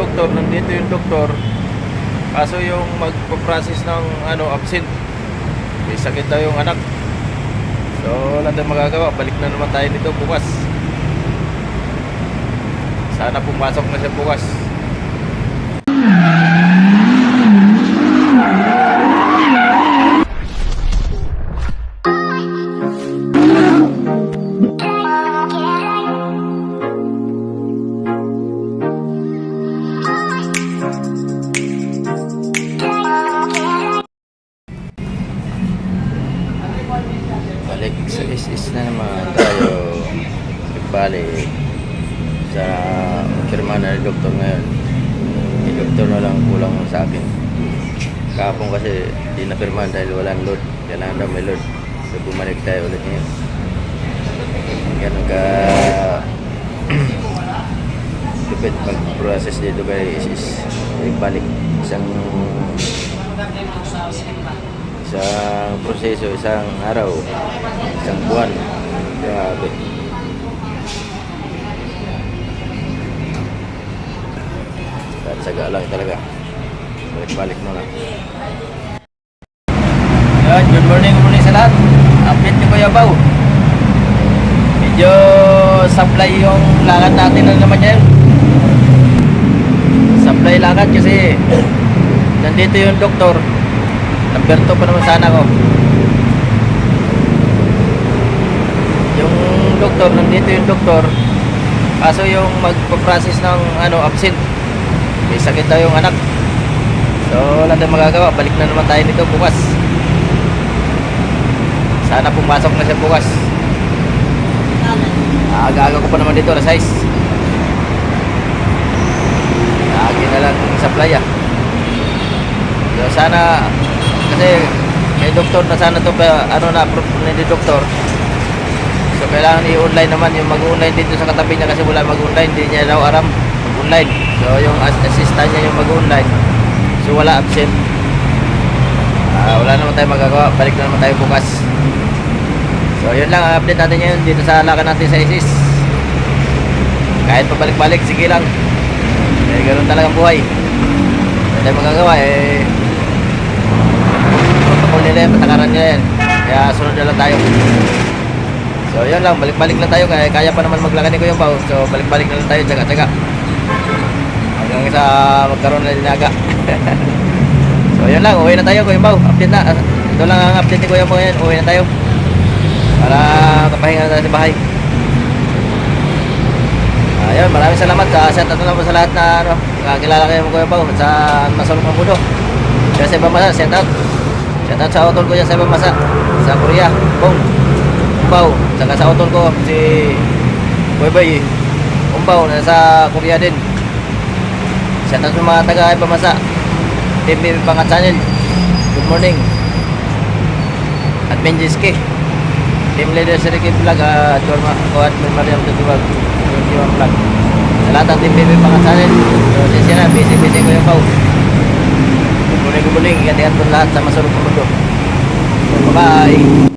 doktor, nandito yung doktor. Kaso yung magpo-process ng absent. May sakit daw yung anak. So wala tayong magagawa. Balik na naman tayo dito bukas. Sana pumasok na siya bukas. Balik sa is na naman tayo. Balik sa firma na ni doktor ngayon. Ni doktor na lang kulang sa akin. Kahapon kasi di na firman dahil walang load. Kailangan daw may load. So bumalik tayo ulit ngayon. Ganun ka lupit pag-process dito kay is balik isang proseso, isang araw, isang buwan. Grabe. Tsaga lang talaga. Balik-balik muna. Yan, good morning sa lahat. Update ni Kuya Bao. Medyo supply yung lakad natin na naman yan. Supply lakad kasi nandito yung doktor. Number 2 pa naman sana ko. Yung doktor, nandito yung doktor. Kaso yung magpo-process ng absent. May sakit daw yung anak. So wala tayong magagawa. Balik na naman tayo nito bukas. Sana pumasok na siya bukas. Aga-aga ko pa naman dito na size. Lagi na lang supply So sana kasi may doktor na sana to approve na ni doktor. So kailangan i-online naman yung mag-online dito sa katabi niya kasi wala mag-online, hindi niya daw aram mag-online. So yung assistant niya yung mag-online. So wala absent. Wala naman tayo magagawa, balik na naman tayo bukas. So yun lang ang update natin ngayon dito sa lakan natin sa ISIS. Kahit pabalik-balik, sige lang. Ganoon talagang buhay. Hindi tayo magagawa protocol nila yan, patakaran nila yan. Kaya sunod na lang tayo. So yun lang, balik-balik lang tayo. Kaya pa naman maglakad ni Kuya Bao. So balik-balik na lang tayo, tsaga-tsaga. Hanggang sa magkaroon na dinaga. So yun lang, uwi na tayo Kuya Bao. Update na. Ito lang ang update ni Kuya Bao ngayon. Uwi na tayo. Para kapahinga na tayo sa bahay. Ayun, maraming salamat. Shout out na naman sa lahat na kakilala kayo mo Kuya Bao sa Masulok ng Mundo. Kaya sa ibang masa, shout out. Shout out sa utol ko dyan sa ibang masa. Sa Korea, Bong, Umbao. Saka sa utol ko, si Boy Umbao, nasa Korea din. Shout out sa mga taga ibang masa. Team Baby Pangat Channel. Good morning. Admin Jiski. Team Leader sa Ricky Vlog. Admin Mariam Tutuwag. Vlog. Sa lahat ng Team Baby Pangat Channel. So, sisi na. Busy ko yung Bao. Good morning. Ingat-ingat po lahat sa Masulok ng Mundo. Bye-bye.